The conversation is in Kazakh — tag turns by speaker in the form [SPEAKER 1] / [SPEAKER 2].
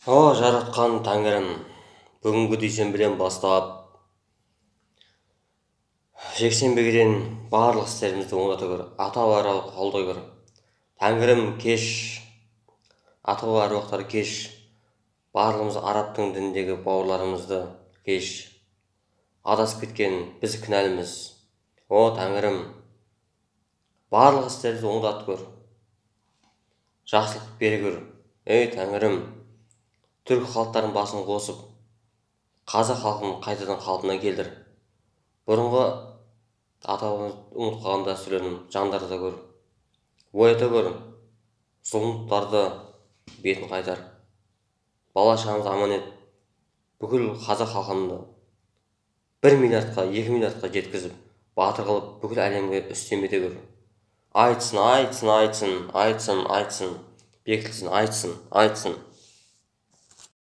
[SPEAKER 1] О, жаратқан Тәңірім, бүгінгі дүйсенбіден бастап жексенбіге дейін барлық істерімізді оңдата көр, ата барлық қолдай көр. Тәңірім кеш, ата аруақтар кеш, барлығымыз арабтың дініндегі бауырларымызды кеш. Адасып кеткен біз кінәліміз. О, Тәңірім, барлық істерімізді оңдатып көр. Жақсылық бере көр. Ей, Тәңірім, түрік халықтарын басын қосып, қазақ халқын қайтадан қалпына келдір. Бұрынғы атауымыз ұмытып қалған дәстүрлерін жаңғырта көр. Оята көр. Зұлымдықтарды бетін қайтар. Бала-шағамызды аман ет. Бүкіл қазақ халқында 1 миллиардқа, 2 миллиардқа жеткізіп, батыр қылып, бүкіл әлемге үстем ете көр. Айтсын, айтсын, айтсын, айтсын, айтсын, бекітілсін, айтсын, айтсын.